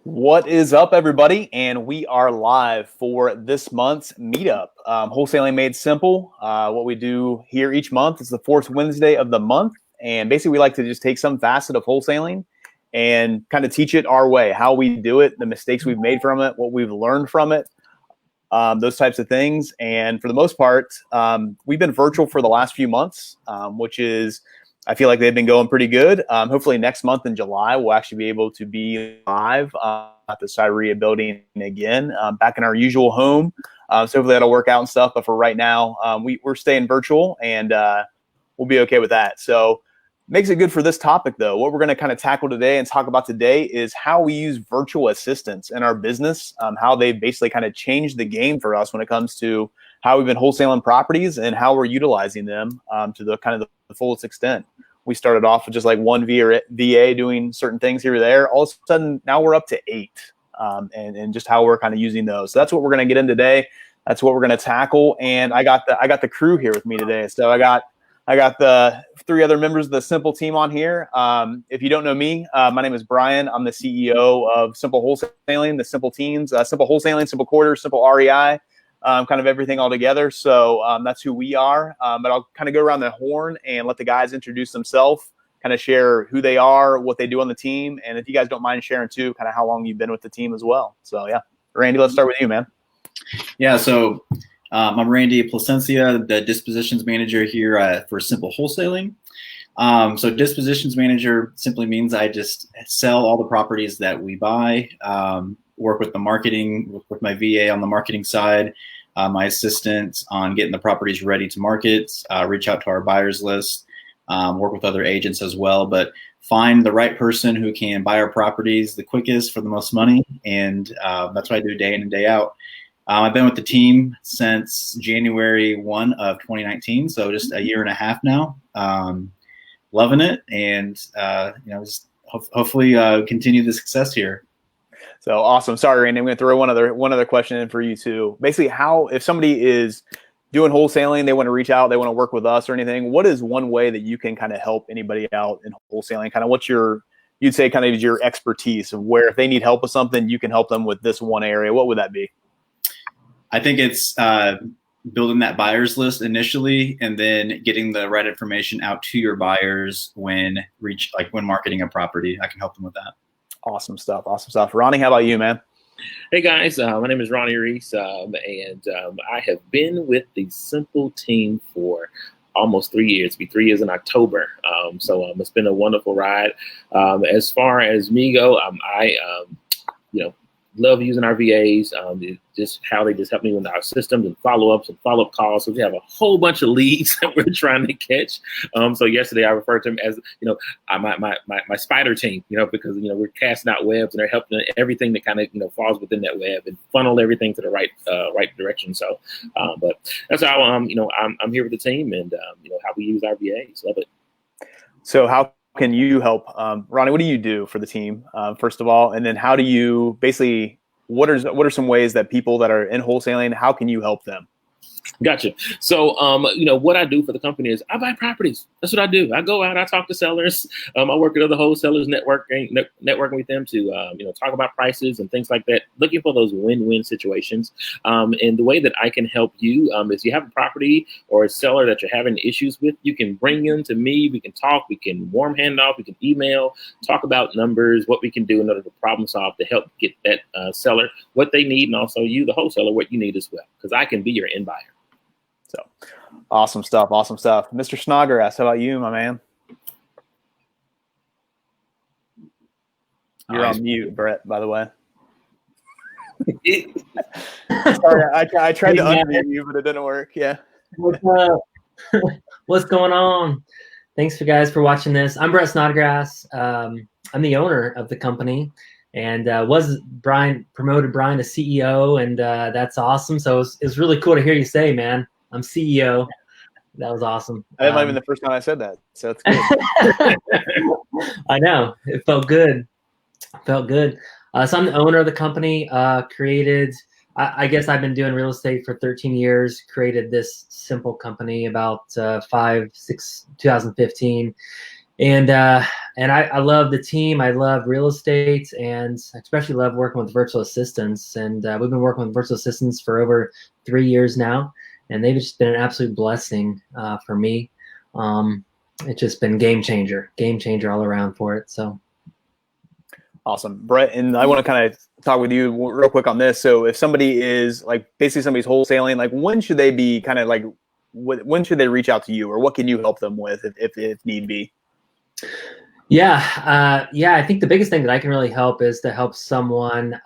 What is up, everybody? And we are live for this month's Meetup. Wholesaling Made Simple. What we do here each month is the fourth Wednesday of the month. And basically, we like to just take some facet of wholesaling and kind of teach it our way, how we do it, the mistakes we've made from it, what we've learned from it, those types of things. And for the most part, we've been virtual for the last few months, which is I feel like they've been going pretty good. Hopefully next month in July, we'll actually be able to be live at the Cyria building again, back in our usual home. So hopefully that'll work out and stuff. But for right now, we're staying virtual and we'll be okay with that. So makes it good for this topic, though. What we're going to kind of tackle today and talk about today is how we use virtual assistants in our business, how they basically kind of changed the game for us when it comes to how we've been wholesaling properties and how we're utilizing them to the kind of the fullest extent. We started off with just like one VA doing certain things here or there. All of a sudden, now we're up to 8, and just how we're kind of using those. So that's what we're going to get in today. That's what we're going to tackle. And I got the crew here with me today. So I got the 3 other members of the Simple team on here. If you don't know me, my name is Brian. I'm the CEO of Simple Wholesaling, the Simple teams, Simple Wholesaling, Simple Quarters, Simple REI. Kind of everything all together. So that's who we are. But I'll kind of go around the horn and let the guys introduce themselves, kind of share who they are, what they do on the team. And if you guys don't mind sharing too, kind of how long you've been with the team as well. So yeah, Randy, let's start with you, man. Yeah. So I'm Randy Placencia, the dispositions manager here for Simple Wholesaling. So dispositions manager simply means I just sell all the properties that we buy, work with the marketing, work with my VA on the marketing side, my assistant on getting the properties ready to market, reach out to our buyers list, work with other agents as well, but find the right person who can buy our properties the quickest for the most money. And that's what I do day in and day out. I've been with the team since January 1 of 2019, so just a year and a half now. Loving it, and just hopefully continue the success here. So awesome. Sorry, Randy. I'm going to throw one other question in for you too. Basically, if somebody is doing wholesaling, they want to reach out, they want to work with us or anything, what is one way that you can kind of help anybody out in wholesaling? Kind of what's you'd say kind of your expertise of where if they need help with something, you can help them with this one area. What would that be? I think it's building that buyers list initially, and then getting the right information out to your buyers when marketing a property. I can help them with that. Awesome stuff. Awesome stuff. Ronnie, how about you, man? Hey guys, my name is Ronnie Reese, and I have been with the Simple team for almost 3 years. It'll be 3 years in October. So it's been a wonderful ride. As far as me go, I love using our VAs, just how they just help me with our systems and follow-ups and follow-up calls. So we have a whole bunch of leads that we're trying to catch. So yesterday I referred to them as, my spider team, because, we're casting out webs and they're helping everything that kind of, falls within that web and funnel everything to the right direction. So, but that's how, I'm here with the team and, how we use our VAs. Love it. So how can you help? Ronnie, what do you do for the team, first of all? And then how do you basically, what are some ways that people that are in wholesaling, how can you help them? Gotcha. So, what I do for the company is I buy properties. That's what I do. I go out, I talk to sellers. I work with other wholesalers, networking with them to, talk about prices and things like that, looking for those win-win situations. And the way that I can help you is you have a property or a seller that you're having issues with, you can bring them to me. We can talk, we can warm hand off, we can email, talk about numbers, what we can do in order to problem solve to help get that seller what they need, and also you, the wholesaler, what you need as well, because I can be your end buyer. So awesome stuff. Awesome stuff. Mr. Snodgrass, how about you, my man? You're on mute, Brett, by the way. Sorry, I tried to unmute you, but it didn't work. Yeah. What's up? What's going on? Thanks for guys for watching this. I'm Brett Snodgrass. I'm the owner of the company, and promoted Brian to CEO, and that's awesome. So it's really cool to hear you say, man, I'm CEO. That was awesome. That might have been the first time I said that, so it's good. I know. It felt good. So I'm the owner of the company. I guess I've been doing real estate for 13 years, created this Simple company about 2015. And And I love the team. I love real estate, and I especially love working with virtual assistants. And we've been working with virtual assistants for over 3 years now, and they've just been an absolute blessing for me. It's just been game changer all around for it. So awesome, Brett. And I want to kind of talk with you real quick on this. So if somebody is like basically somebody's wholesaling, like when should they be kind of like when should they reach out to you, or what can you help them with if need be? Yeah, I think the biggest thing that I can really help is to help someone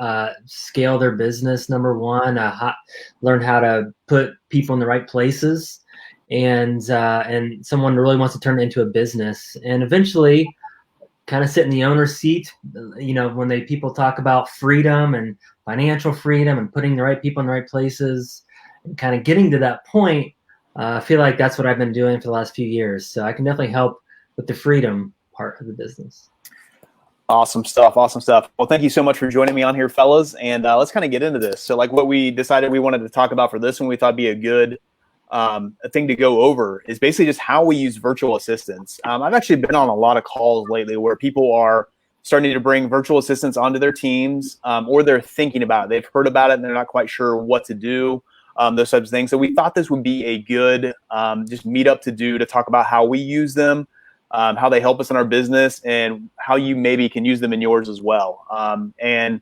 scale their business. Number one, learn how to put people in the right places, and someone really wants to turn it into a business, and eventually kind of sit in the owner's seat. You know, when people talk about freedom and financial freedom and putting the right people in the right places, and kind of getting to that point, I feel like that's what I've been doing for the last few years. So I can definitely help with the freedom part of the business. Awesome stuff. Well, thank you so much for joining me on here, fellas. And let's kind of get into this. So like what we decided we wanted to talk about for this one, we thought be a good a thing to go over is basically just how we use virtual assistants. I've actually been on a lot of calls lately where people are starting to bring virtual assistants onto their teams, or they're thinking about it. They've heard about it and they're not quite sure what to do, those types of things. So we thought this would be a good just meetup to talk about how we use them, how they help us in our business, and how you maybe can use them in yours as well. And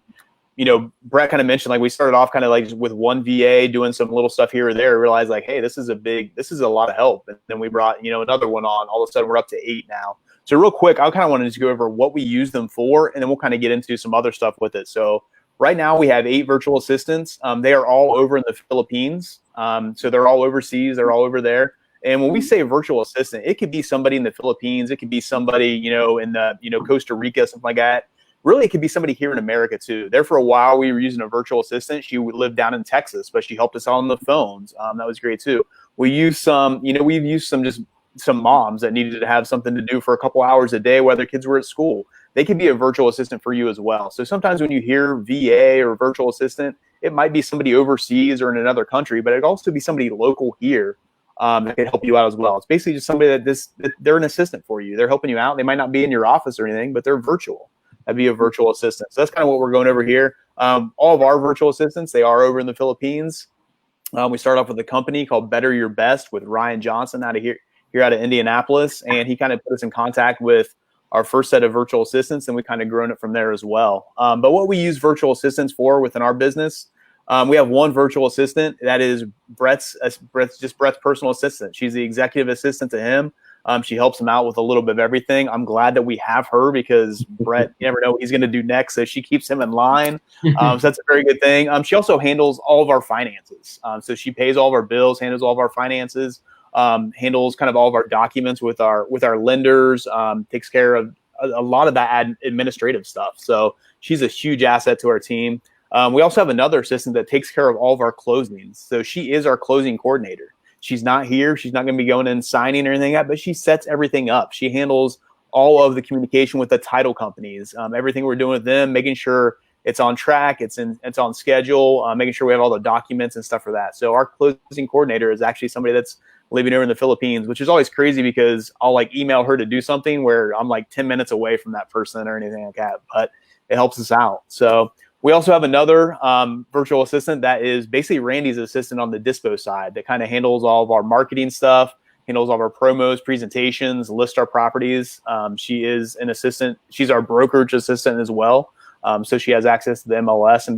you know, Brett kind of mentioned, like, we started off kind of like with one VA doing some little stuff here or there, realized like, hey, this is a lot of help. And then we brought, you know, another one on. All of a sudden we're up to 8 now. So real quick, I kind of wanted to go over what we use them for, and then we'll kind of get into some other stuff with it. So right now we have 8 virtual assistants. They are all over in the Philippines. So they're all overseas. They're all over there. And when we say virtual assistant, it could be somebody in the Philippines. It could be somebody, you know, in the, you know, Costa Rica, something like that. Really, it could be somebody here in America too. There for a while, we were using a virtual assistant. She lived down in Texas, but she helped us out on the phones. That was great too. We used some, you know, we've used some moms that needed to have something to do for a couple hours a day while their kids were at school. They could be a virtual assistant for you as well. So sometimes when you hear VA or virtual assistant, it might be somebody overseas or in another country, but it could also be somebody local here that can help you out as well. It's basically just somebody that they're an assistant for you. They're helping you out. They might not be in your office or anything, but they're virtual. That'd be a virtual assistant. So that's kind of what we're going over here. All of our virtual assistants, they are over in the Philippines. We start off with a company called Better Your Best with Ryan Johnson out of here out of Indianapolis. And he kind of put us in contact with our first set of virtual assistants, and we kind of grown it from there as well. But what we use virtual assistants for within our business, we have one virtual assistant that is Brett's personal assistant. She's the executive assistant to him. She helps him out with a little bit of everything. I'm glad that we have her because Brett, you never know what he's going to do next. So she keeps him in line. So that's a very good thing. She also handles all of our finances. So she pays all of our bills, handles all of our finances, handles kind of all of our documents with our lenders, takes care of a lot of that administrative stuff. So she's a huge asset to our team. We also have another assistant that takes care of all of our closings. So she is our closing coordinator. She's not here. She's not going to be going and signing or anything like that, but she sets everything up. She handles all of the communication with the title companies, everything we're doing with them, making sure it's on track, it's on schedule, making sure we have all the documents and stuff for that. So our closing coordinator is actually somebody that's living over in the Philippines, which is always crazy because I'll like email her to do something where I'm like 10 minutes away from that person or anything like that, but it helps us out. So we also have another virtual assistant that is basically Randy's assistant on the dispo side that kind of handles all of our marketing stuff, handles all of our promos, presentations, lists our properties. She is an assistant. She's our brokerage assistant as well. So she has access to the MLS and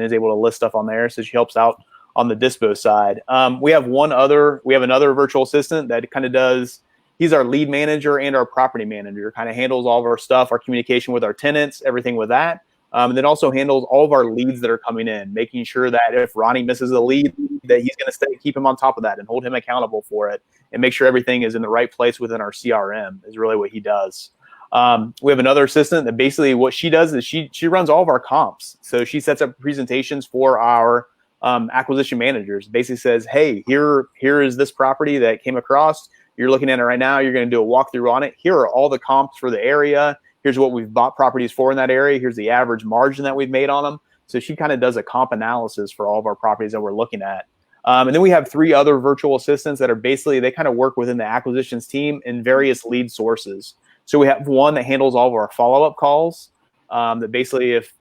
is able to list stuff on there. So she helps out on the dispo side. We have another virtual assistant that kind of does. He's our lead manager and our property manager. Kind of handles all of our stuff, our communication with our tenants, everything with that. And then also handles all of our leads that are coming in, making sure that if Ronnie misses a lead, that he's going to keep him on top of that and hold him accountable for it and make sure everything is in the right place within our CRM is really what he does. We have another assistant that basically what she does is she runs all of our comps. So she sets up presentations for our acquisition managers, basically says, hey, here is this property that came across. You're looking at it right now. You're going to do a walkthrough on it. Here are all the comps for the area. Here's what we've bought properties for in that area. Here's the average margin that we've made on them. So she kind of does a comp analysis for all of our properties that we're looking at. And then we have 3 other virtual assistants that are basically, they kind of work within the acquisitions team in various lead sources. So we have one that handles all of our follow-up calls. That basically, if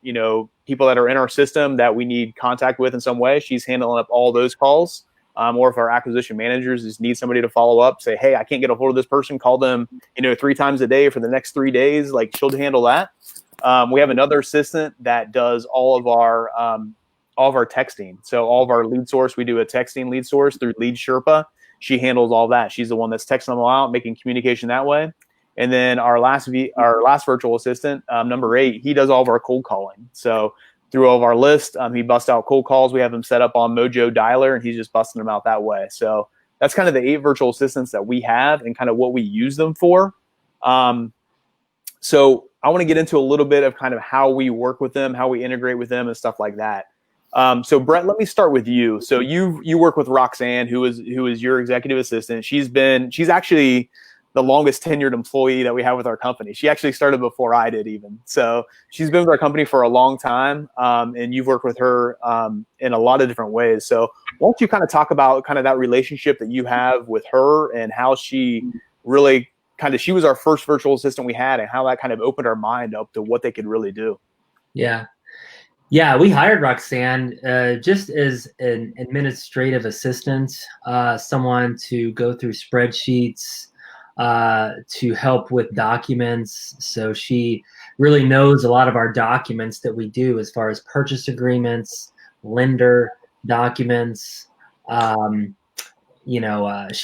people that are in our system that we need contact with in some way, she's handling up all those calls. Or if our acquisition managers just need somebody to follow up, say, hey, I can't get a hold of this person, call them 3 times a day for the next 3 days. Like, she'll handle that. We have another assistant that does all of our texting. So all of our lead source, we do a texting lead source through Lead Sherpa. She handles all that. She's the one that's texting them all out, making communication that way. And then our last virtual assistant, number 8, he does all of our cold calling. So through all of our list, he busts out cold calls. We have him set up on Mojo Dialer, and he's just busting them out that way. So that's kind of the 8 virtual assistants that we have and kind of what we use them for. So I want to get into a little bit of kind of how we work with them, how we integrate with them, and stuff like that. So Brett, let me start with you. So you work with Roxanne, who is your executive assistant. She's actually the longest tenured employee that we have with our company. She actually started before I did even. So she's been with our company for a long time. And you've worked with her in a lot of different ways. So why don't you kind of talk about kind of that relationship that you have with her and how she really she was our first virtual assistant we had, and how that kind of opened our mind up to what they could really do. Yeah, we hired Roxanne just as an administrative assistant, someone to go through spreadsheets, to help with documents. So she really knows a lot of our documents that we do as far as purchase agreements, lender documents. She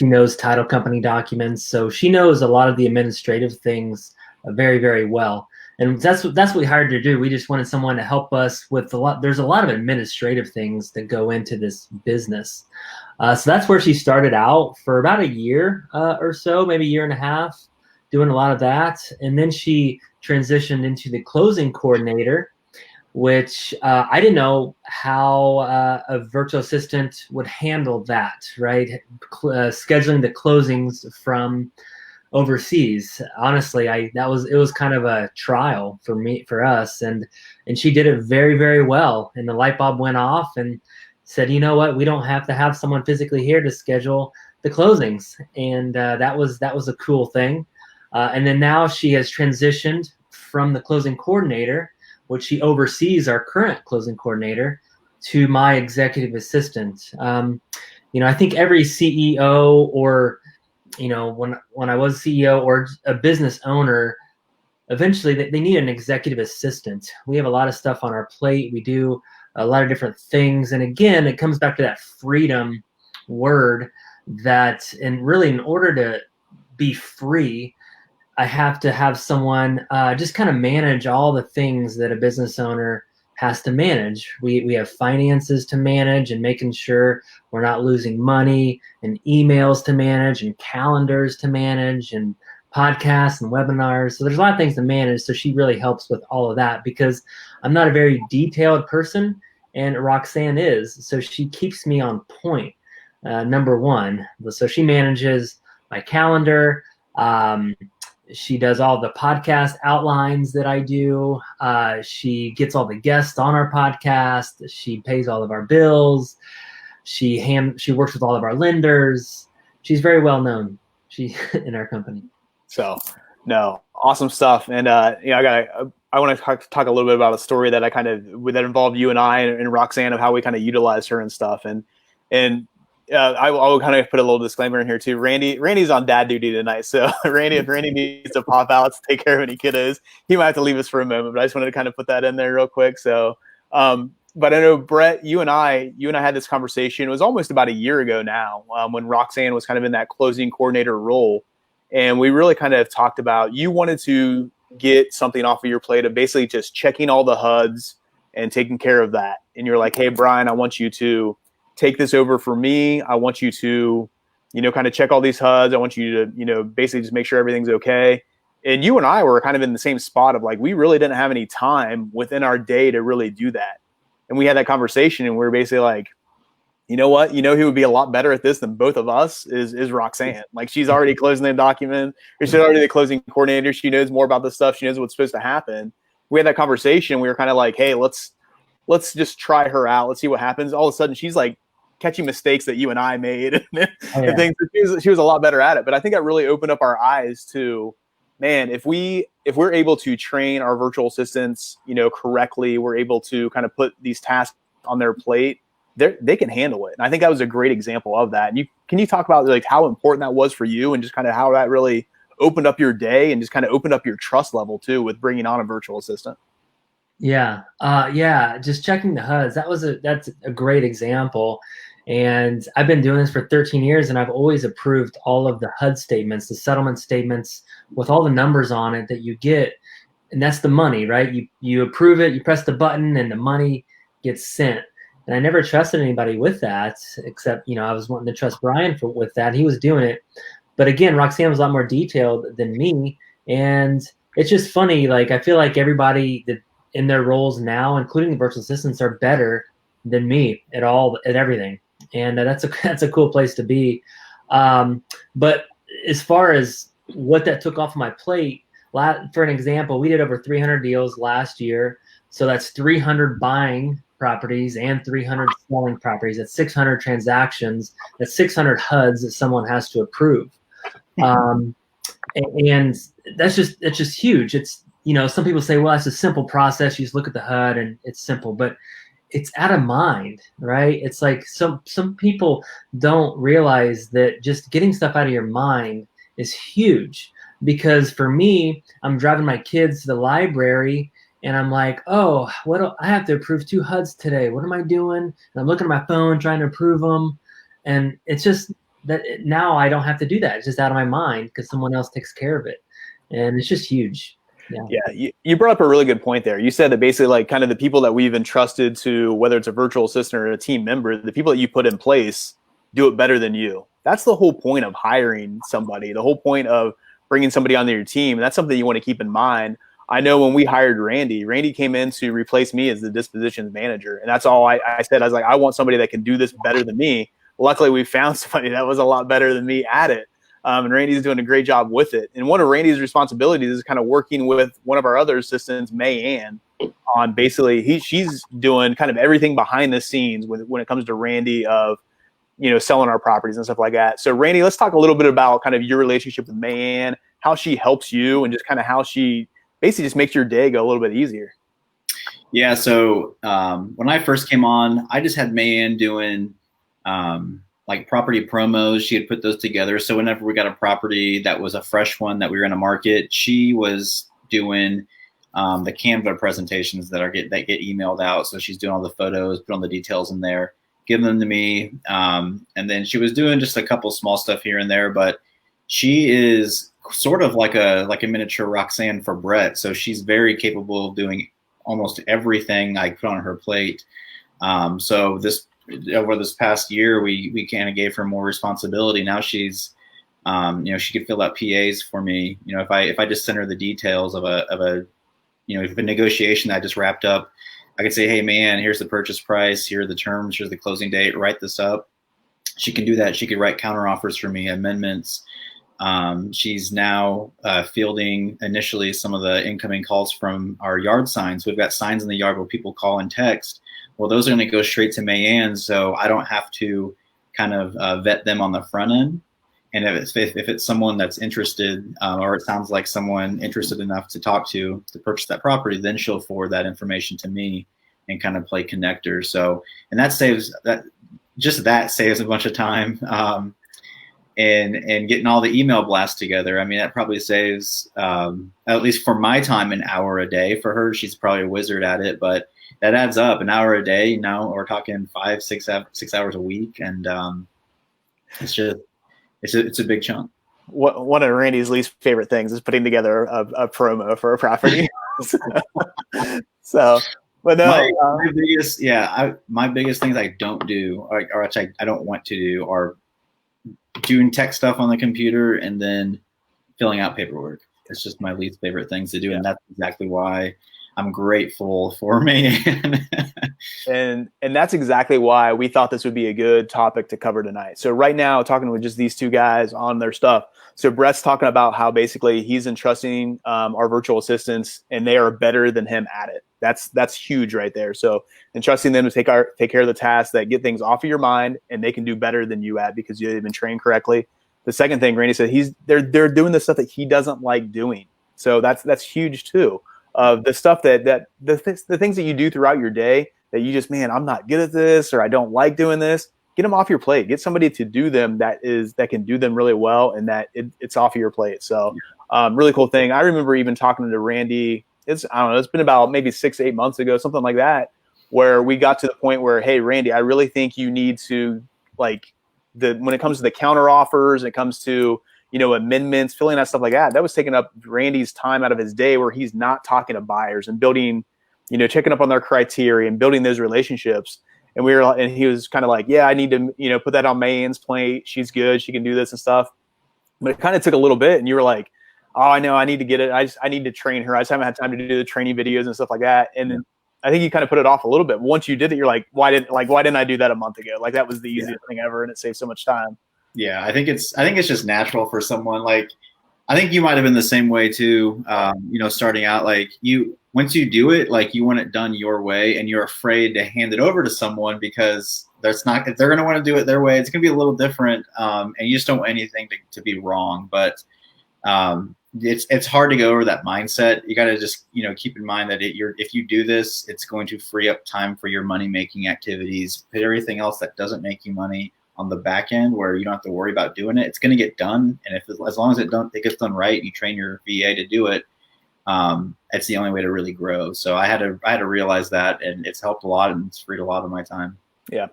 knows title company documents. So she knows a lot of the administrative things very, very well. And that's what we hired her to do. We just wanted someone to help us with there's a lot of administrative things that go into this business. So that's where she started out for about a year or so, maybe a year and a half, doing a lot of that. And then she transitioned into the closing coordinator, which I didn't know how a virtual assistant would handle that, right? Scheduling the closings from overseas. Honestly, it was kind of a trial for us, and she did it very, very well. And the light bulb went off and said, you know what, we don't have to have someone physically here to schedule the closings. And that was a cool thing. And then now she has transitioned from the closing coordinator, which she oversees our current closing coordinator, to my executive assistant. I think every CEO or when I was CEO or a business owner, eventually they need an executive assistant. We have a lot of stuff on our plate. We do a lot of different things. And again, it comes back to that freedom word, that in order to be free, I have to have someone just kind of manage all the things that a business owner has to manage. We have finances to manage, and making sure we're not losing money, and emails to manage, and calendars to manage, and podcasts and webinars. So there's a lot of things to manage. So she really helps with all of that, because I'm not a very detailed person, and Roxanne is. So she keeps me on point, number one. So she manages my calendar. She does all the podcast outlines that I do. She gets all the guests on our podcast. She pays all of our bills. She works with all of our lenders. She's very well known. In our company. So, no, awesome stuff. And I want to talk a little bit about a story that that involved you and I and Roxanne, of how we kind of utilized her and stuff. And I will kind of put a little disclaimer in here too. Randy's on dad duty tonight, so if Randy needs to pop out to take care of any kiddos, he might have to leave us for a moment. But I just wanted to kind of put that in there real quick. So, but I know, Brett, you and I had this conversation. It was almost about a year ago now, when Roxanne was kind of in that closing coordinator role, and we really kind of talked about, you wanted to get something off of your plate of basically just checking all the HUDs and taking care of that. And you're like, hey, Brian, I want you to take this over for me. I want you to, kind of check all these HUDs. I want you to, basically just make sure everything's okay. And you and I were kind of in the same spot of like, we really didn't have any time within our day to really do that. And we had that conversation, and we were basically like, you know what? Who would be a lot better at this than both of us is Roxanne. Like, she's already closing the document, or she's already the closing coordinator. She knows more about this stuff. She knows what's supposed to happen. We had that conversation. We were kind of like, hey, let's just try her out. Let's see what happens. All of a sudden, she's like catching mistakes that you and I made and things. She was a lot better at it. But I think that really opened up our eyes to, man, if we're able to train our virtual assistants, correctly, we're able to kind of put these tasks on their plate, they can handle it. And I think that was a great example of that. And can you talk about like how important that was for you and just kind of how that really opened up your day and just kind of opened up your trust level too with bringing on a virtual assistant? Yeah. Just checking the HUDs. That's a great example. And I've been doing this for 13 years, and I've always approved all of the HUD statements, the settlement statements with all the numbers on it that you get. And that's the money, right? You approve it, you press the button, and the money gets sent. And I never trusted anybody with that, except, I was wanting to trust Brian with that. He was doing it. But again, Roxanne was a lot more detailed than me. And it's just funny. Like, I feel like everybody that in their roles now, including the virtual assistants, are better than me at everything. And that's a cool place to be. But as far as what that took off of my plate, for an example, we did over 300 deals last year. So that's 300 buying properties and 300 selling properties. That's 600 transactions. That's 600 HUDs that someone has to approve. And that's just huge. It's, some people say, well, it's a simple process. You just look at the HUD and it's simple, but it's out of mind, right? It's like some people don't realize that just getting stuff out of your mind is huge. Because for me, I'm driving my kids to the library and I'm like, oh, I have to approve 2 HUDs today. What am I doing? And I'm looking at my phone trying to approve them. And it's just that now I don't have to do that. It's just out of my mind because someone else takes care of it. And it's just huge. Yeah. You brought up a really good point there. You said that basically like kind of the people that we've entrusted to, whether it's a virtual assistant or a team member, the people that you put in place do it better than you. That's the whole point of hiring somebody, the whole point of bringing somebody onto your team. And that's something you want to keep in mind. I know when we hired Randy came in to replace me as the dispositions manager. And that's all I said. I was like, I want somebody that can do this better than me. Luckily, we found somebody that was a lot better than me at it. And Randy's doing a great job with it. And one of Randy's responsibilities is kind of working with one of our other assistants, Mayanne, on basically she's doing kind of everything behind the scenes when it comes to Randy of, selling our properties and stuff like that. So Randy, let's talk a little bit about kind of your relationship with Mayanne, how she helps you, and just kind of how she basically just makes your day go a little bit easier. Yeah. So when I first came on, I just had Mayanne doing like property promos. She had put those together. So whenever we got a property that was a fresh one that we were in a market, she was doing the Canva presentations that get emailed out. So she's doing all the photos, put all the details in there, giving them to me. And then she was doing just a couple small stuff here and there, but she is sort of like a miniature Roxanne for Brett. So she's very capable of doing almost everything I put on her plate. So over this past year, we kind of gave her more responsibility. Now she's, she could fill out PAs for me. If I just send her the details of a negotiation that I just wrapped up, I could say, hey man, here's the purchase price, here are the terms, here's the closing date, write this up. She can do that. She could write counter offers for me, amendments. She's now fielding initially some of the incoming calls from our yard signs. We've got signs in the yard where people call and text. Well, those are going to go straight to Mayanne, so I don't have to kind of vet them on the front end. And if it's someone that's interested, or it sounds like someone interested enough to talk to purchase that property, then she'll forward that information to me and kind of play connector. So, and that saves a bunch of time. And getting all the email blasts together. I mean, that probably saves, at least for my time, an hour a day. For her, she's probably a wizard at it, but that adds up. An hour a day, we're talking 6 hours a week. And it's a big chunk. One of Randy's least favorite things is putting together a promo for a property. But no, my biggest things I don't do, or I don't want to do, are doing tech stuff on the computer and then filling out paperwork. It's just my least favorite things to do. Yeah. And that's exactly why I'm grateful for me. and that's exactly why we thought this would be a good topic to cover tonight. So right now, talking with just these two guys on their stuff. So Brett's talking about how basically he's entrusting our virtual assistants and they are better than him at it. That's huge right there. So entrusting them to take care of the tasks that get things off of your mind and they can do better than you at because you've been trained correctly. The second thing Randy said, they're doing the stuff that he doesn't like doing. So that's huge too. The stuff the things that you do throughout your day that you just, man, I'm not good at this, or I don't like doing this. Get them off your plate. Get somebody to do them that can do them really well, and that it's off of your plate. So really cool thing. I remember even talking to Randy. I don't know. It's been about maybe 6 to 8 months ago, something like that, where we got to the point where, hey, Randy, I really think you need to, like, when it comes to the counter offers, it comes to, amendments, filling out stuff like that. That was taking up Randy's time out of his day, where he's not talking to buyers and building, checking up on their criteria and building those relationships. And he was kind of like, yeah, I need to, put that on Mayan's plate. She's good. She can do this and stuff. But it kind of took a little bit. And you were like, oh, I know, I need to get it. I need to train her. I just haven't had time to do the training videos and stuff like that. And then I think you kind of put it off a little bit. But once you did it, you're like, why didn't I do that a month ago? Like, that was the easiest thing ever, and it saved so much time. Yeah, I think it's just natural for someone. Like, I think you might have been the same way too. Starting out, like, once you do it, like, you want it done your way, and you're afraid to hand it over to someone because they're going to want to do it their way. It's going to be a little different, and you just don't want anything to be wrong. But it's hard to go over that mindset. You got to just keep in mind that if you do this, it's going to free up time for your money making activities. Put everything else that doesn't make you money on the back end, where you don't have to worry about doing it. It's going to get done, and as long as it gets done right, and you train your VA to do it. It's the only way to really grow. So I had to realize that, and it's helped a lot, and it's freed a lot of my time. Yeah.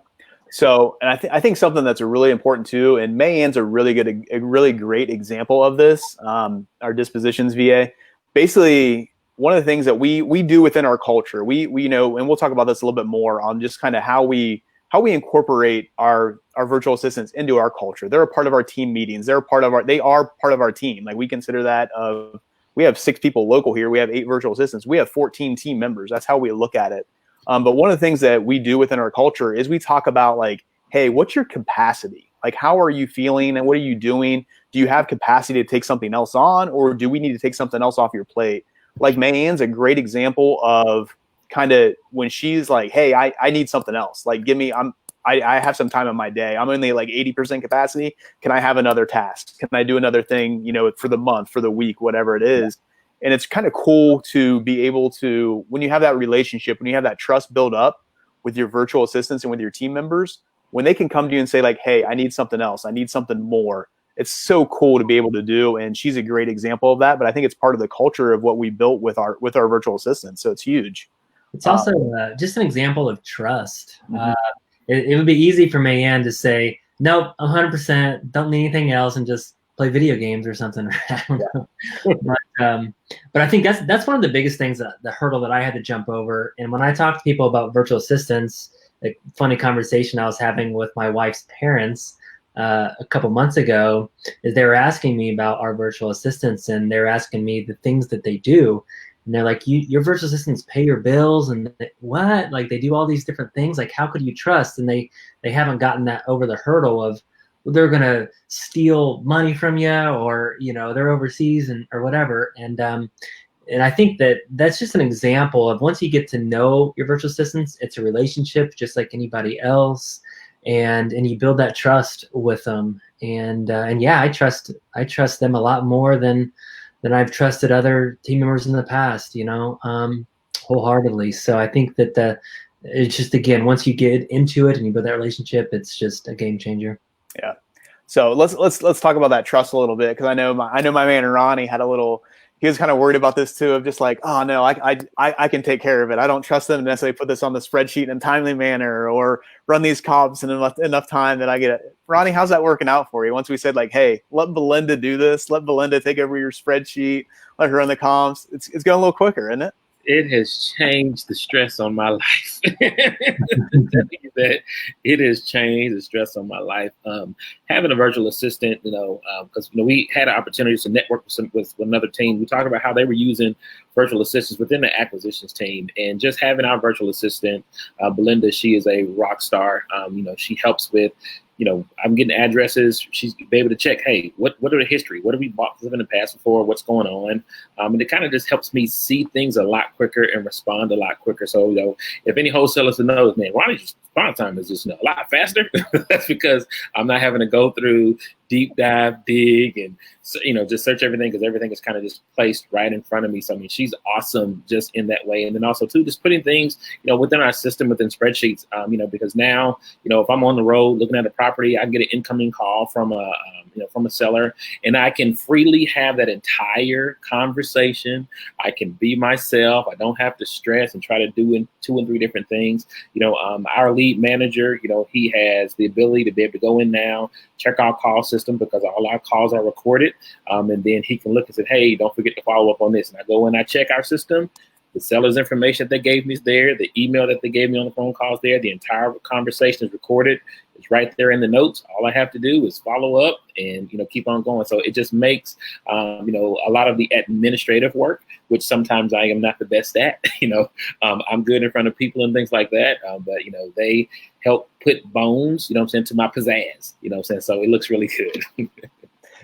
So, and I think something that's really important too, and Mayan's a really great example of this. Our dispositions VA, basically, one of the things that we do within our culture, we and we'll talk about this a little bit more on just kind of how we incorporate our virtual assistants into our culture. They're a part of our team meetings. They are part of our team. Like, we consider that we have 6 people local here. We have 8 virtual assistants. We have 14 team members. That's how we look at it. But one of the things that we do within our culture is we talk about, like, hey, what's your capacity? Like, how are you feeling and what are you doing? Do you have capacity to take something else on, or do we need to take something else off your plate? Like, Mayan's a great example of kind of when she's like, hey, I need something else. Like, I have some time in my day. I'm only like 80% capacity. Can I have another task? Can I do another thing, for the month, for the week, whatever it is? Yeah. And it's kind of cool to be able to, when you have that relationship, when you have that trust build up with your virtual assistants and with your team members, when they can come to you and say, like, hey, I need something else. I need something more. It's so cool to be able to do. And she's a great example of that. But I think it's part of the culture of what we built with our virtual assistants. So it's huge. It's also just an example of trust. Mm-hmm. It would be easy for Mayan to say, nope, 100%, don't need anything else, and just play video games or something. I don't know. But I think that's one of the biggest things, the hurdle that I had to jump over. And when I talk to people about virtual assistants, a funny conversation I was having with my wife's parents a couple months ago is they were asking me about our virtual assistants, and they were asking me the things that they do. And they're like, your virtual assistants pay your bills, and what? Like, they do all these different things. Like, how could you trust? And they haven't gotten that over the hurdle of, well, they're going to steal money from you, or, they're overseas or whatever. And I think that's just an example of, once you get to know your virtual assistants, it's a relationship just like anybody else. And you build that trust with them. And yeah, I trust them a lot more than I've trusted other team members in the past, wholeheartely. So I think that it's just, again, once you get into it and you build that relationship, it's just a game changer. Yeah. So let's talk about that trust a little bit, because I know my man Ronnie he was kind of worried about this too, of just like, oh no, I can take care of it. I don't trust them to necessarily put this on the spreadsheet in a timely manner or run these comps in enough time that I get it. Ronnie, how's that working out for you? Once we said, like, hey, let Belinda do this, let Belinda take over your spreadsheet, let her run the comps. It's going a little quicker, isn't it? It has changed the stress on my life. That it has changed the stress on my life. Having a virtual assistant, because we had opportunities to network with another team. We talked about how they were using virtual assistants within the acquisitions team, and just having our virtual assistant, Belinda, she is a rock star. She helps with, I'm getting addresses. She's be able to check, hey, what are the history? What have we bought in the past before? What's going on? And it kind of just helps me see things a lot quicker and respond a lot quicker. So, if any wholesalers knows, man, Ronnie's response time is just a lot faster. That's because I'm not having to go through deep dive, dig, and just search everything, because everything is kind of just placed right in front of me. So I mean, she's awesome just in that way. And then also too, just putting things within our system, within spreadsheets. Because now if I'm on the road looking at a property, I get an incoming call from a seller, and I can freely have that entire conversation. I can be myself. I don't have to stress and try to do 2 and 3 different things. Our lead manager, he has the ability to be able to go in now, check our call system, because all our calls are recorded. And then he can look and say, hey, don't forget to follow up on this. And I go in, I check our system. The seller's information that they gave me is there. The email that they gave me on the phone call is there. The entire conversation is recorded. It's right there in the notes. All I have to do is follow up and keep on going. So it just makes a lot of the administrative work, which sometimes I am not the best at. I'm good in front of people and things like that. But they help put bones, to my pizzazz. So it looks really good.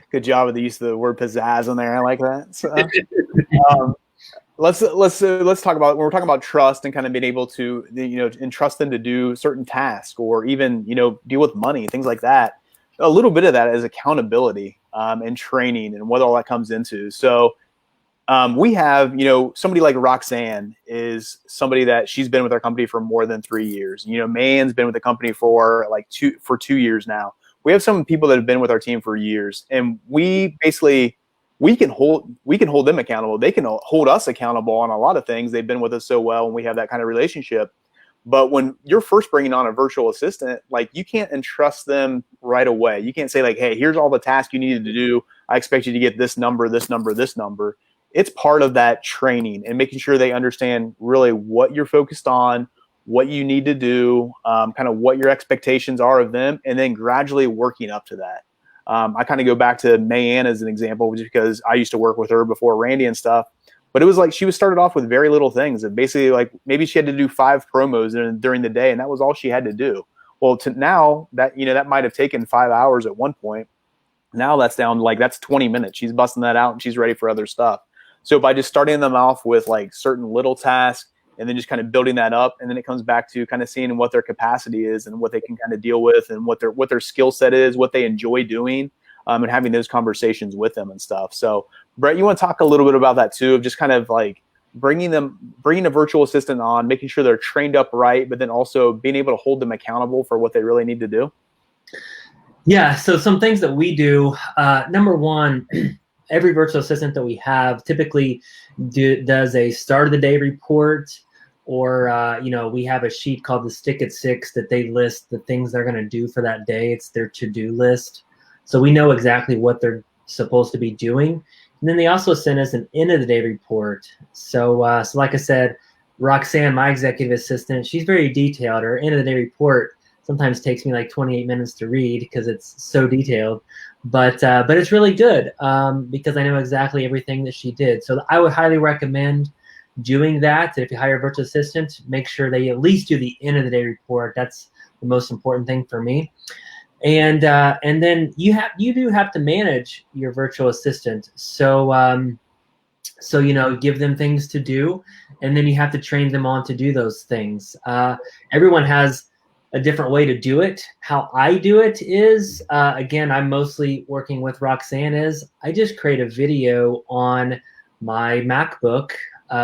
Good job with the use of the word pizzazz on there. I like that. So, let's talk about, when we're talking about trust and kind of being able to entrust them to do certain tasks, or even deal with money, things like that. A little bit of that is accountability and training and what all that comes into. So we have somebody like Roxanne is somebody that she's been with our company for more than 3 years. Mayan's been with the company for 2 years now. We have some people that have been with our team for years, and we can hold them accountable. They can hold us accountable on a lot of things. They've been with us so well, and we have that kind of relationship. But when you're first bringing on a virtual assistant, you can't entrust them right away. You can't say hey, here's all the tasks you needed to do. I expect you to get this number, this number, this number. It's part of that training and making sure they understand really what you're focused on, what you need to do, kind of what your expectations are of them, and then gradually working up to that. I kind of go back to Mayan as an example, just because I used to work with her before Randy and stuff. But it was she was started off with very little things. And basically, maybe she had to do 5 promos during the day, and that was all she had to do. Well, to now that, that might have taken 5 hours at one point. Now that's down that's 20 minutes. She's busting that out and she's ready for other stuff. So by just starting them off with certain little tasks, and then just kind of building that up, and then it comes back to kind of seeing what their capacity is and what they can kind of deal with, and what their skill set is, what they enjoy doing, and having those conversations with them and stuff. So Brett, you want to talk a little bit about that too, of just kind of bringing a virtual assistant on, making sure they're trained up right, but then also being able to hold them accountable for what they really need to do? Yeah, so some things that we do, number one, every virtual assistant that we have typically does a start of the day report, or we have a sheet called the Stick at 6 that they list the things they're going to do for that day. It's their to-do list. So we know exactly what they're supposed to be doing. And then they also send us an end of the day report. So like I said, Roxanne, my executive assistant, she's very detailed. Her end of the day report sometimes takes me 28 minutes to read because it's so detailed. But it's really good because I know exactly everything that she did. So I would highly recommend doing that. If you hire a virtual assistant, make sure they at least do the end of the day report. That's the most important thing for me. And then you do have to manage your virtual assistant. So give them things to do, and then you have to train them on to do those things. Everyone has a different way to do it. How I do it is, again, I'm mostly working with Roxanne, is I just create a video on my MacBook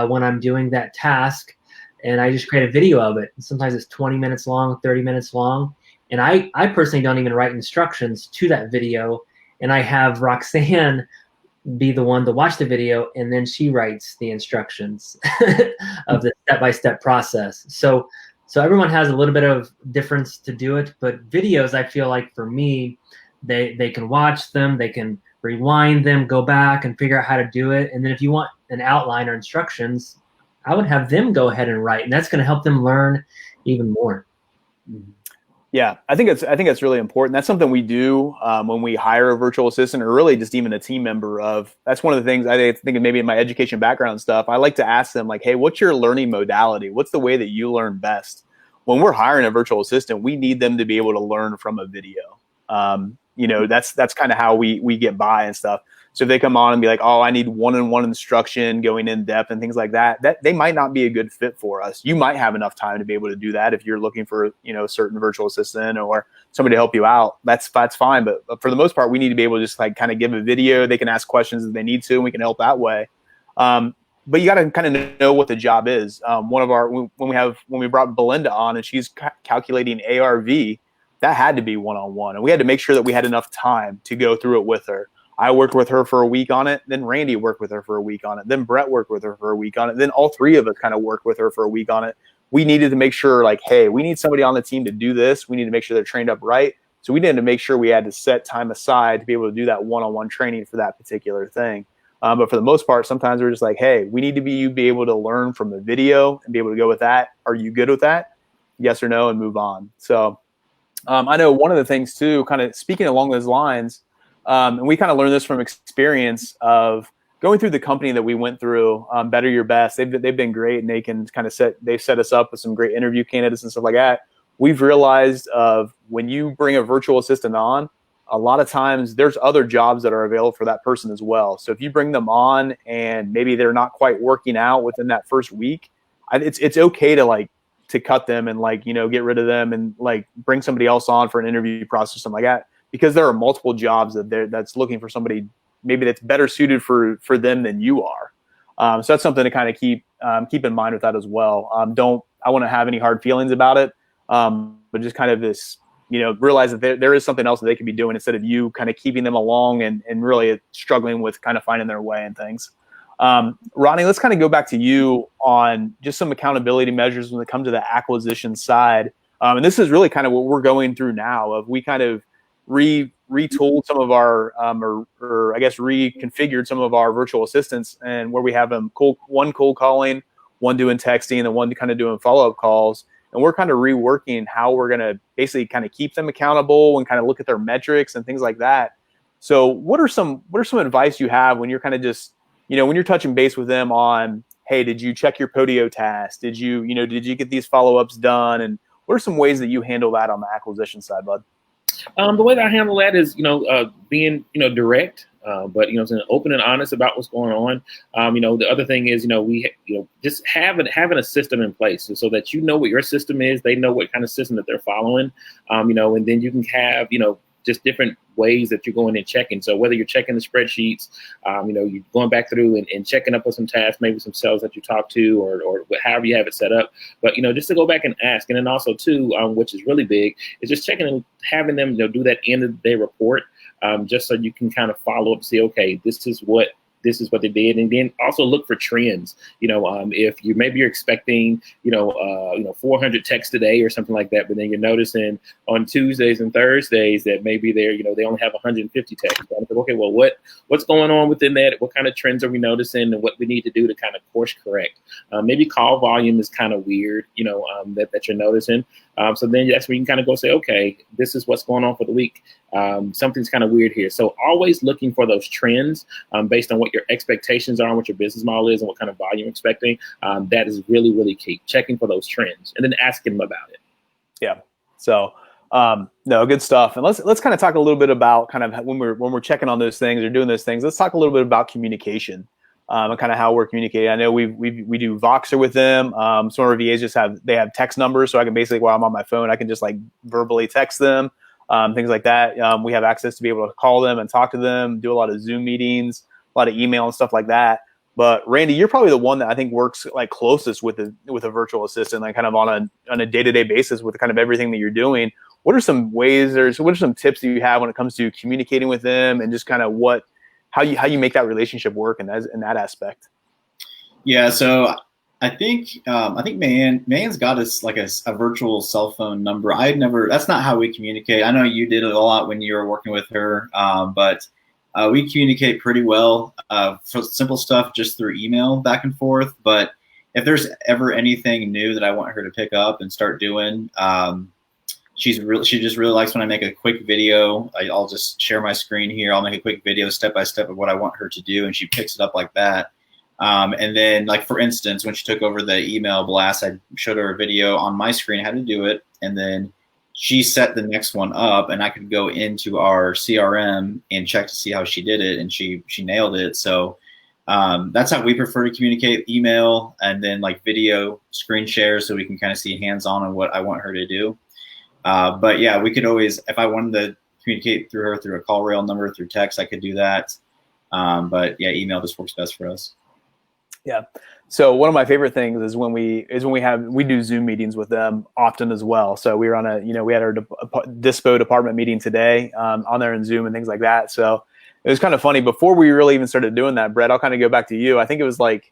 when I'm doing that task, and I just create a video of it. Sometimes it's 20 minutes long, 30 minutes long, and I personally don't even write instructions to that video, and I have Roxanne be the one to watch the video, and then she writes the instructions of the step-by-step process. So everyone has a little bit of difference to do it, but videos, I feel like for me, they can watch them, they can rewind them, go back and figure out how to do it. And then if you want an outline or instructions, I would have them go ahead and write, and that's going to help them learn even more. Yeah, I think it's really important. That's something we do when we hire a virtual assistant, or really just even a team member. That's one of the things I think maybe in my education background stuff, I like to ask them hey, what's your learning modality? What's the way that you learn best? When we're hiring a virtual assistant, we need them to be able to learn from a video. That's kind of how we get by and stuff. So if they come on and be like, oh, I need one-on-one instruction going in depth and things like that, that they might not be a good fit for us. You might have enough time to be able to do that if you're looking for, a certain virtual assistant or somebody to help you out. That's fine. But for the most part, we need to be able to just like kind of give a video. They can ask questions if they need to, and we can help that way. But you got to kind of know what the job is. When we brought Belinda on and she's calculating ARV, that had to be one-on-one, and we had to make sure that we had enough time to go through it with her. I worked with her for a week on it. Then Randy worked with her for a week on it. Then Brett worked with her for a week on it. Then all three of us kind of worked with her for a week on it. We needed to make sure, like, hey, we need somebody on the team to do this. We need to make sure they're trained up right. So we needed to make sure we had to set time aside to be able to do that one-on-one training for that particular thing. But for the most part, sometimes we're just like, hey, we need to be able to learn from the video and be able to go with that. Are you good with that? Yes or no, and move on. So I know one of the things too, kind of speaking along those lines, and we kind of learned this from experience of going through the company that we went through, Better Your Best. They've been great, and they can kind of they've set us up with some great interview candidates and stuff like that. We've realized of when you bring a virtual assistant on, a lot of times there's other jobs that are available for that person as well. So if you bring them on and maybe they're not quite working out within that first week, it's okay to cut them and get rid of them and bring somebody else on for an interview process or something like that, because there are multiple jobs that's looking for somebody maybe that's better suited for them than you are. So that's something to kind of keep in mind with that as well. I want to have any hard feelings about it, but just kind of this, realize that there is something else that they could be doing instead of you kind of keeping them along and really struggling with kind of finding their way and things. Ronnie, let's kind of go back to you on just some accountability measures when it comes to the acquisition side. And this is really kind of what we're going through now. Of we kind of retooled some of our, or I guess reconfigured some of our virtual assistants, and where we have them one cold calling, one doing texting, and one kind of doing follow-up calls. And we're kind of reworking how we're going to basically kind of keep them accountable and kind of look at their metrics and things like that. So what are some advice you have when you're kind of just, when you're touching base with them on, hey, did you check your Podio task? Did you get these follow-ups done? And what are some ways that you handle that on the acquisition side, bud? The way that I handle that is, being, direct, but, open and honest about what's going on. The other thing is, just having a system in place so that what your system is, they know what kind of system that they're following, and then you can have, just different ways that you're going and checking. So whether you're checking the spreadsheets, you're going back through and checking up on some tasks, maybe some cells that you talk to, or however you have it set up. But, just to go back and ask. And then also too, which is really big, is just checking and having them, do that end of the day report, just so you can kind of follow up and see, okay, this is what they did. And then also look for trends. If you're expecting, 400 texts a day or something like that, but then you're noticing on Tuesdays and Thursdays that maybe they only have 150 texts. Okay, well, what's going on within that? What kind of trends are we noticing, and what we need to do to kind of course correct? Maybe call volume is kind of weird, that you're noticing. So then that's where you can kind of go say, okay, this is what's going on for the week. Something's kind of weird here. So always looking for those trends based on what your expectations are, and what your business model is, and what kind of volume you're expecting. That is really, really key. Checking for those trends and then asking them about it. Yeah. So no, good stuff. And let's kind of talk a little bit about kind of when we're checking on those things or doing those things. Let's talk a little bit about communication. And kind of how we're communicating. I know we do Voxer with them. Some of our VAs have text numbers, so I can basically, while I'm on my phone, I can just verbally text them, things like that. We have access to be able to call them and talk to them, do a lot of Zoom meetings, a lot of email and stuff like that. But Randy, you're probably the one that I think works closest with a virtual assistant, kind of on a day-to-day basis with kind of everything that you're doing. What are some ways, what are some tips that you have when it comes to communicating with them, and just kind of how you make that relationship work in that aspect? Yeah, so I think Man's got us a virtual cell phone number. That's not how we communicate. I know you did it a lot when you were working with her, but we communicate pretty well for simple stuff just through email back and forth. But if there's ever anything new that I want her to pick up and start doing, she just really likes when I make a quick video. I'll just share my screen here. I'll make a quick video step by step of what I want her to do, and she picks it up like that. And then, for instance, when she took over the email blast, I showed her a video on my screen how to do it, and then she set the next one up, and I could go into our CRM and check to see how she did it, and she nailed it. So that's how we prefer to communicate: email, and then like video screen share, so we can kind of see hands-on on what I want her to do. But yeah, we could always, if I wanted to communicate through her through a call rail number, through text, I could do that. But yeah, email just works best for us. Yeah. So one of my favorite things is when we do Zoom meetings with them often as well. So we were on we had our dispo department meeting today on there in Zoom and things like that. So it was kind of funny before we really even started doing that. Brett, I'll kind of go back to you. I think it was like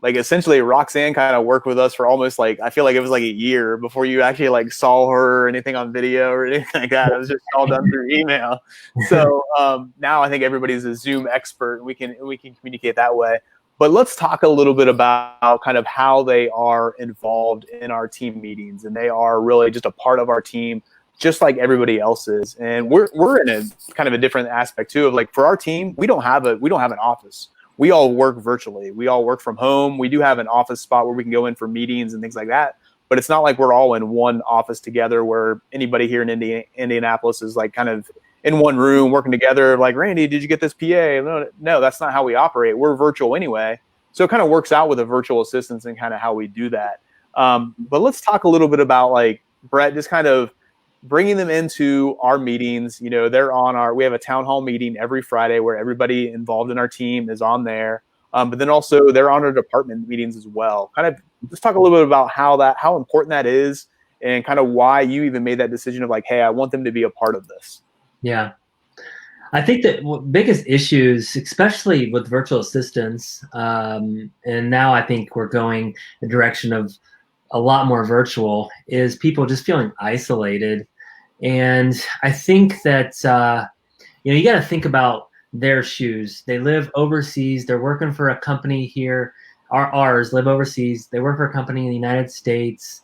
essentially Roxanne kind of worked with us for almost I feel like it was like a year before you actually like saw her or anything on video or anything like that. It was just all done through email. So now I think everybody's a Zoom expert. We can communicate that way. But let's talk a little bit about kind of how they are involved in our team meetings, and they are really just a part of our team, just like everybody else is. And we're in a kind of a different aspect too of like for our team, we don't have an office. We all work virtually. We all work from home. We do have an office spot where we can go in for meetings and things like that. But it's not like we're all in one office together where anybody here in Indianapolis is like kind of in one room working together. Like, Randy, did you get this PA? No, that's not how we operate. We're virtual anyway. So it kind of works out with a virtual assistants and kind of how we do that. But let's talk a little bit about like Brett, just kind of bringing them into our meetings. We have a town hall meeting every Friday where everybody involved in our team is on there. But then also they're on our department meetings as well. Kind of let's talk a little bit about how important that is and kind of why you even made that decision of like, hey, I want them to be a part of this. Yeah. I think that biggest issues, especially with virtual assistants, and now I think we're going the direction of a lot more virtual, is people just feeling isolated. And I think that, you got to think about their shoes. They live overseas. They're working for a company here. Ours live overseas. They work for a company in the United States.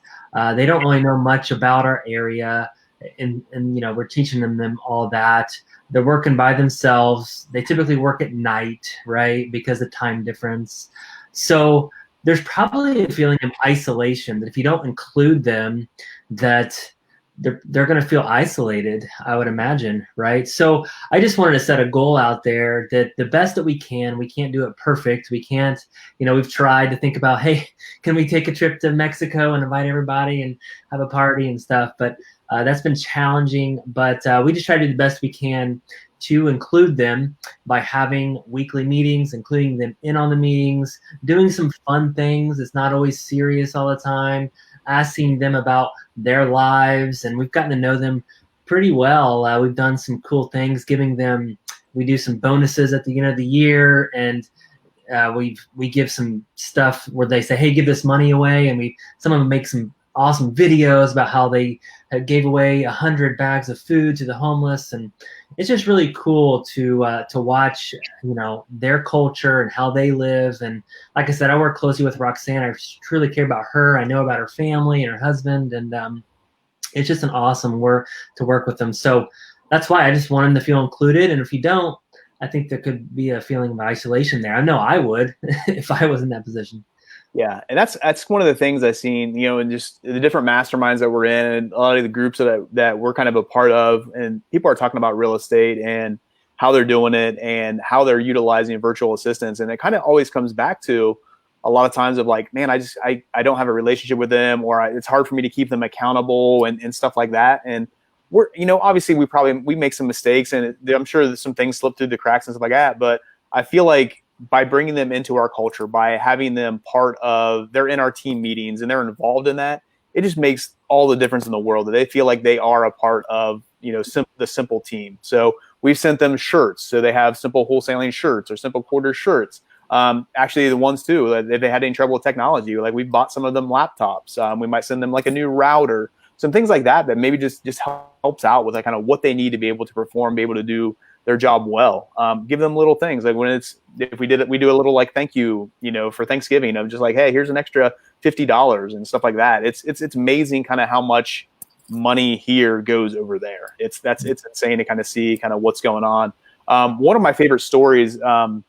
They don't really know much about our area. And we're teaching them all that. They're working by themselves. They typically work at night, right? Because of time difference. So there's probably a feeling of isolation that if you don't include them, that they're going to feel isolated, I would imagine, right? So I just wanted to set a goal out there that the best that we can't do it perfect. We can't, we've tried to think about, hey, can we take a trip to Mexico and invite everybody and have a party and stuff? But that's been challenging, but we just try to do the best we can to include them by having weekly meetings, including them in on the meetings, doing some fun things. It's not always serious all the time, asking them about their lives, and we've gotten to know them pretty well. We've done some cool things, we do some bonuses at the end of the year, and we give some stuff where they say, hey, give this money away, and some of them make some awesome videos about how they gave away 100 bags of food to the homeless, and it's just really cool to watch their culture and how they live. And like I said, I work closely with Roxanne. I truly care about her. I know about her family and her husband, and it's just an awesome work to work with them. So that's why I just want them to feel included. And if you don't, I think there could be a feeling of isolation there. I know I would if I was in that position. Yeah, and that's one of the things I've seen, and just the different masterminds that we're in, and a lot of the groups that we're kind of a part of, and people are talking about real estate and how they're doing it and how they're utilizing virtual assistants, and it kind of always comes back to a lot of times of like, man, I don't have a relationship with them, or it's hard for me to keep them accountable and stuff like that. And we're, obviously we make some mistakes, and I'm sure that some things slip through the cracks and stuff like that, but I feel like by bringing them into our culture, by having them they're in our team meetings and they're involved in that, it just makes all the difference in the world, that they feel like they are a part of, the Simple team. So we've sent them shirts. So they have Simple Wholesaling shirts or Simple Quarter shirts. Actually the ones too, if they had any trouble with technology, like we bought some of them laptops. We might send them like a new router, some things like that that just helps out with like kind of what they need to be able to perform, be able to do their job well. Give them little things like if we do a little like thank you, for Thanksgiving, of just like, hey, here's an extra $50 and stuff like that. It's amazing kind of how much money here goes over there. It's insane to kind of see kind of what's going on. One of my favorite stories that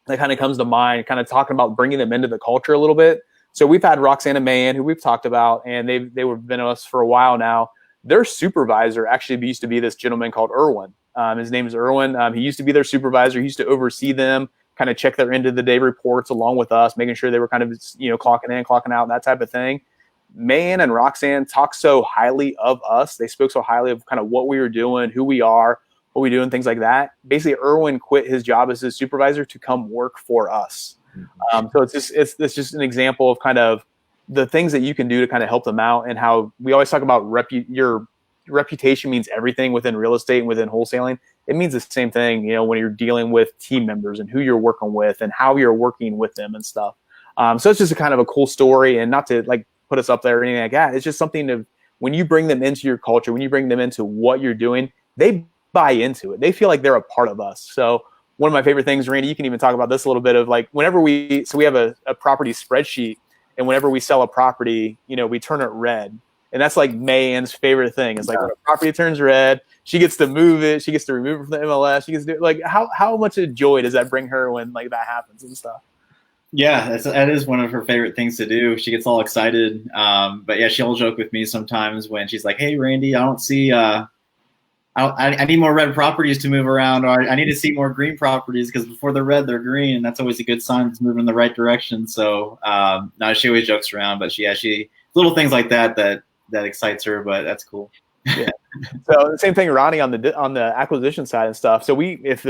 kind of comes to mind, kind of talking about bringing them into the culture a little bit. So we've had Roxanne and Mayan, who we've talked about, and they've been with us for a while now. their supervisor actually used to be this gentleman called Irwin. His name is Irwin. He used to be their supervisor. He used to oversee them, kind of check their end of the day reports along with us, making sure they were kind of, clocking in, clocking out, that type of thing. Mayan and Roxanne talked so highly of us. They spoke so highly of kind of what we were doing, who we are, what we do, and things like that. Basically, Irwin quit his job as his supervisor to come work for us. So it's just an example of kind of the things that you can do to kind of help them out, and how we always talk about your reputation means everything within real estate and within wholesaling. It means the same thing, when you're dealing with team members and who you're working with and how you're working with them and stuff. So it's just a kind of a cool story, and not to like put us up there or anything like that. It's just something to, when you bring them into your culture, when you bring them into what you're doing, they buy into it. They feel like they're a part of us. So one of my favorite things, Randy, you can even talk about this a little bit, of like whenever we have a property spreadsheet, and whenever we sell a property, we turn it red. And that's like Mayan's favorite thing. It's like when a property turns red, she gets to move it. She gets to remove it from the MLS. She gets to do, like, how much of joy does that bring her when like that happens and stuff? Yeah, that is one of her favorite things to do. She gets all excited. But yeah, she'll joke with me sometimes when she's like, "Hey, Randy, I don't see, I need more red properties to move around, or I need to see more green properties, because before they're red, they're green." And that's always a good sign it's moving in the right direction. So no, she always jokes around, but she little things like that excites her, but that's cool. Yeah. So the same thing, Ronnie, on the acquisition side and stuff. So if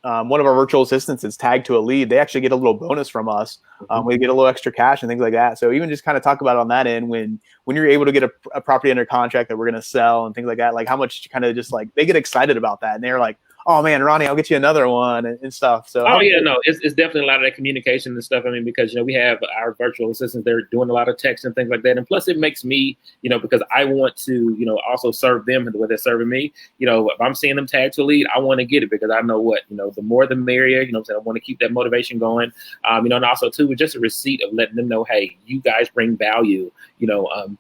one of our virtual assistants is tagged to a lead, they actually get a little bonus from us. We get a little extra cash and things like that. So even just kind of talk about it on that end, when you're able to get a property under contract that we're going to sell and things like that, like how much kind of just like they get excited about that, and they're like, "Oh man, Ronnie, I'll get you another one," and stuff. So it's definitely a lot of that communication and stuff. I mean, because we have our virtual assistants, they're doing a lot of text and things like that, and plus it makes me, because I want to, also serve them the way they're serving me. If I'm seeing them tagged to a lead, I want to get it, because I know the more the merrier. I want to keep that motivation going. And also too, with just a receipt of letting them know, hey, you guys bring value,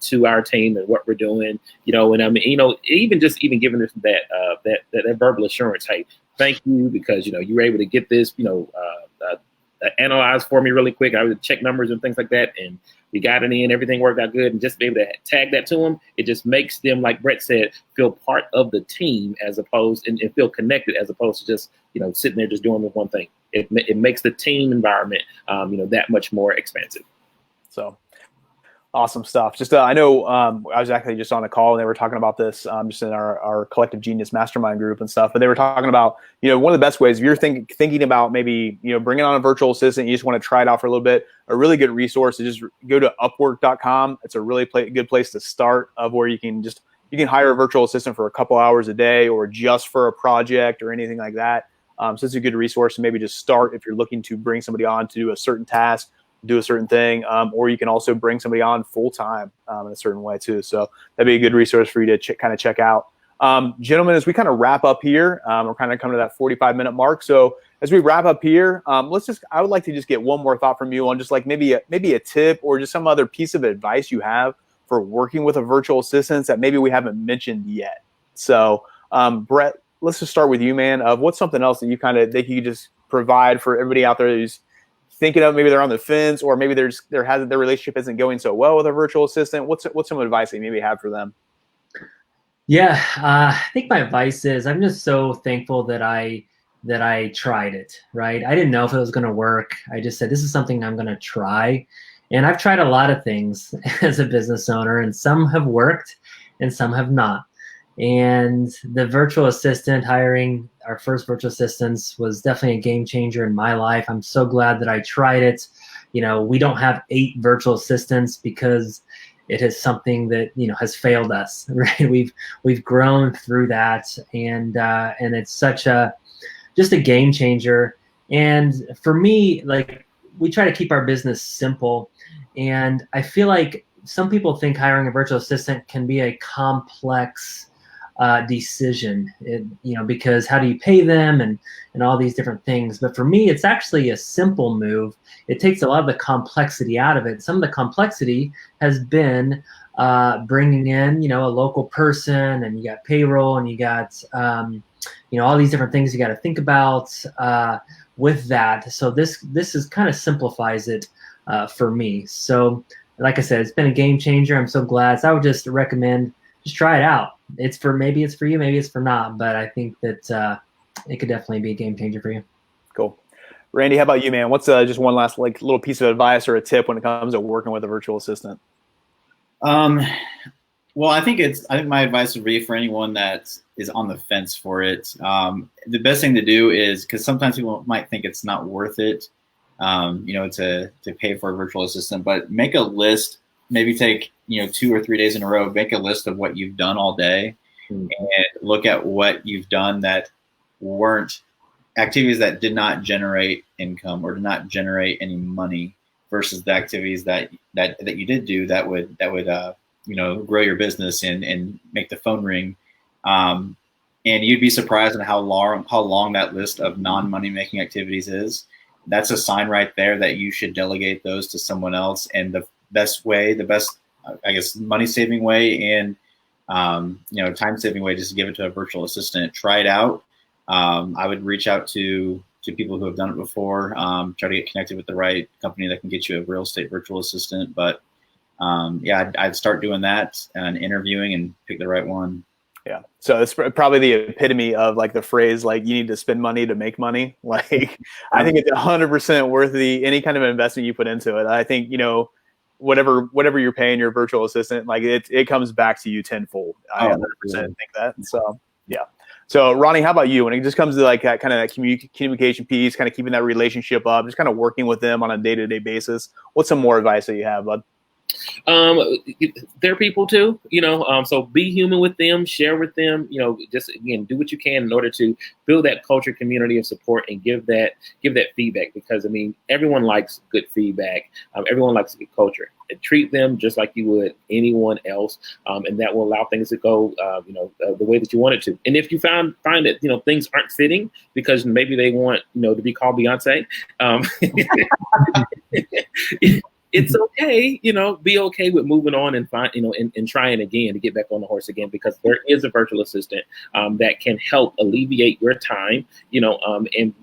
to our team and what we're doing. And I mean, even giving them that verbal assurance. Hey, thank you, because you were able to get this analyzed for me really quick. I would check numbers and things like that, and we got it in, everything worked out good, and just be able to tag that to them, it just makes them, like Brett said, feel part of the team, as opposed and feel connected, as opposed to just sitting there just doing the one thing. It makes the team environment that much more expansive. So awesome stuff. Just I know I was actually just on a call, and they were talking about this just in our Collective Genius Mastermind group and stuff. But they were talking about one of the best ways, if you're thinking about maybe bringing on a virtual assistant, you just want to try it out for a little bit. A really good resource is just go to Upwork.com. It's a really good place to start, of where you can hire a virtual assistant for a couple hours a day, or just for a project or anything like that. So it's a good resource to maybe just start if you're looking to bring somebody on to do a certain task, do a certain thing, or you can also bring somebody on full time in a certain way too. So that'd be a good resource for you to kind of check out. Gentlemen, as we kind of wrap up here, we're kind of coming to that 45-minute mark. So as we wrap up here, I would like to just get one more thought from you on just like maybe a tip, or just some other piece of advice you have for working with a virtual assistant that maybe we haven't mentioned yet. So Brett, let's just start with you, man. What's something else that you could just provide for everybody out there who's thinking of, maybe they're on the fence, or maybe their relationship isn't going so well with a virtual assistant? What's some advice that you maybe have for them? Yeah, I think my advice is, I'm just so thankful that I tried it, right? I didn't know if it was going to work. I just said, this is something I'm going to try. And I've tried a lot of things as a business owner, and some have worked and some have not. And the virtual assistant, hiring our first virtual assistants, was definitely a game changer in my life. I'm so glad that I tried it. We don't have 8 virtual assistants because it is something that has failed us, right? We've grown through that, and it's such just a game changer. And for me, like, we try to keep our business simple, and I feel like some people think hiring a virtual assistant can be a complex decision, because how do you pay them and all these different things. But for me, it's actually a simple move. It takes a lot of the complexity out of it. Some of the complexity has been bringing in, a local person, and you got payroll, and you got, all these different things you got to think about with that. So this is kind of simplifies it for me. So like I said, it's been a game changer. I'm so glad. So I would just recommend just try it out. Maybe it's for you, maybe it's for not, but I think that it could definitely be a game changer for you. Cool. Randy, how about you, man? What's just one last like little piece of advice or a tip when it comes to working with a virtual assistant? Well, I think my advice would be for anyone that is on the fence for it. The best thing to do is, because sometimes people might think it's not worth it, to pay for a virtual assistant, but make a list. Maybe take 2 or 3 days in a row. Make a list of what you've done all day, and look at what you've done that weren't activities that did not generate income or did not generate any money, versus the activities that you did do that would grow your business and make the phone ring. And you'd be surprised at how long that list of non-money making activities is. That's a sign right there that you should delegate those to someone else. And the best, I guess, money saving way and time saving way, just to give it to a virtual assistant. Try it out. I would reach out to people who have done it before. Try to get connected with the right company that can get you a real estate virtual assistant. But I'd start doing that and interviewing and pick the right one. Yeah. So it's probably the epitome of like the phrase, like, you need to spend money to make money. Like, I think it's 100% worth any kind of investment you put into it. I think, whatever you're paying your virtual assistant, like it comes back to you tenfold. I 100% think that. So, yeah. So Ronnie, how about you? When it just comes to like that kind of that communication piece, kind of keeping that relationship up, just kind of working with them on a day-to-day basis, what's some more advice that you have, bud? They're people too, so be human with them, share with them, just again, do what you can in order to build that culture, community of support, and give that feedback, because everyone likes good feedback. Everyone likes a good culture, and treat them just like you would anyone else. And that will allow things to go, the way that you want it to. And if you find that, things aren't fitting because maybe they want, to be called Beyonce, it's okay, be okay with moving on and and trying again to get back on the horse again, because there is a virtual assistant that can help alleviate your time, and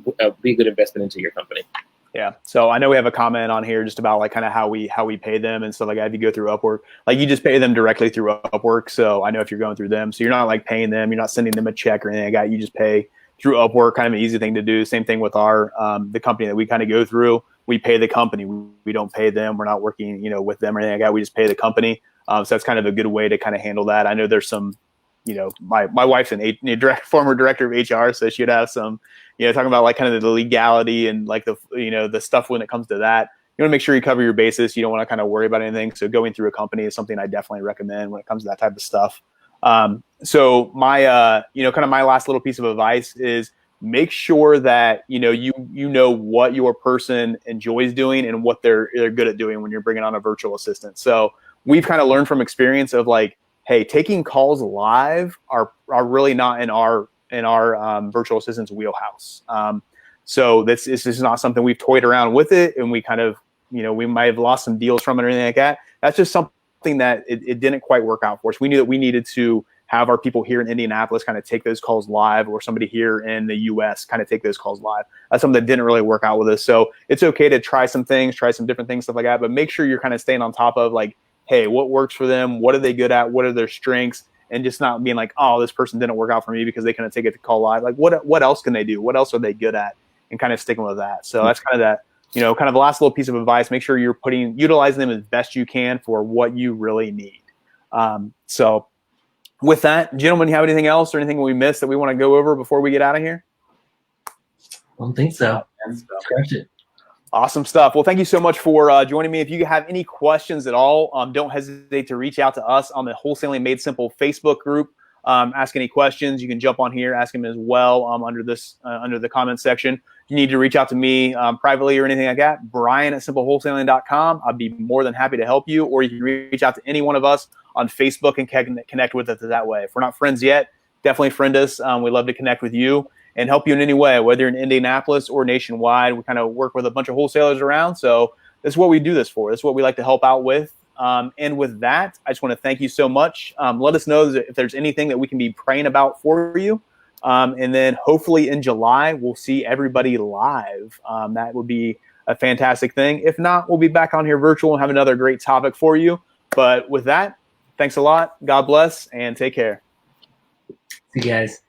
be a good investment into your company. Yeah. So I know we have a comment on here just about like kind of how we pay them and stuff like that. If you go through Upwork, like you just pay them directly through Upwork. So I know if you're going through them, so you're not like paying them, you're not sending them a check or anything like that. You just pay through Upwork, kind of an easy thing to do. Same thing with our the company that we kind of go through. We pay the company. We don't pay them. We're not working, with them or anything like that. We just pay the company. So that's kind of a good way to kind of handle that. I know there's some, my wife's former director of HR, so she'd have some, talking about like kind of the legality and like the stuff when it comes to that. You want to make sure you cover your basis. You don't want to kind of worry about anything. So going through a company is something I definitely recommend when it comes to that type of stuff. So my, kind of my last little piece of advice is make sure that, you know what your person enjoys doing and what they're good at doing when you're bringing on a virtual assistant. So we've kind of learned from experience of like, hey, taking calls live are really not in our virtual assistant's wheelhouse. So this is not something we've toyed around with it. And we kind of, we might have lost some deals from it or anything like that. That's just something that it didn't quite work out for us. We knew that we needed to have our people here in Indianapolis kind of take those calls live, or somebody here in the US kind of take those calls live. That's something that didn't really work out with us. So it's okay to try some things, try some different things, stuff like that, but make sure you're kind of staying on top of like, hey, what works for them? What are they good at? What are their strengths? And just not being like, oh, this person didn't work out for me because they couldn't take it to call live. Like what else can they do? What else are they good at? And kind of sticking with that. So that's kind of that, kind of the last little piece of advice. Make sure you're utilizing them as best you can for what you really need. So with that, gentlemen, you have anything else or anything we missed that we want to go over before we get out of here? I don't think so. Scratch it. Awesome stuff. Well, thank you so much for joining me. If you have any questions at all, don't hesitate to reach out to us on the Wholesaling Made Simple Facebook group. Ask any questions. You can jump on here, ask them as well under the comments section. If you need to reach out to me privately or anything like that, Brian@simplewholesaling.com. I'd be more than happy to help you, or you can reach out to any one of us on Facebook and connect with us that way. If we're not friends yet, definitely friend us. We'd love to connect with you and help you in any way, whether you're in Indianapolis or nationwide. We kind of work with a bunch of wholesalers around. So this is what we do this for. This is what we like to help out with. And with that, I just want to thank you so much. Let us know if there's anything that we can be praying about for you. And then hopefully in July, we'll see everybody live. That would be a fantastic thing. If not, we'll be back on here virtual and have another great topic for you. But with that, thanks a lot. God bless and take care. See you guys.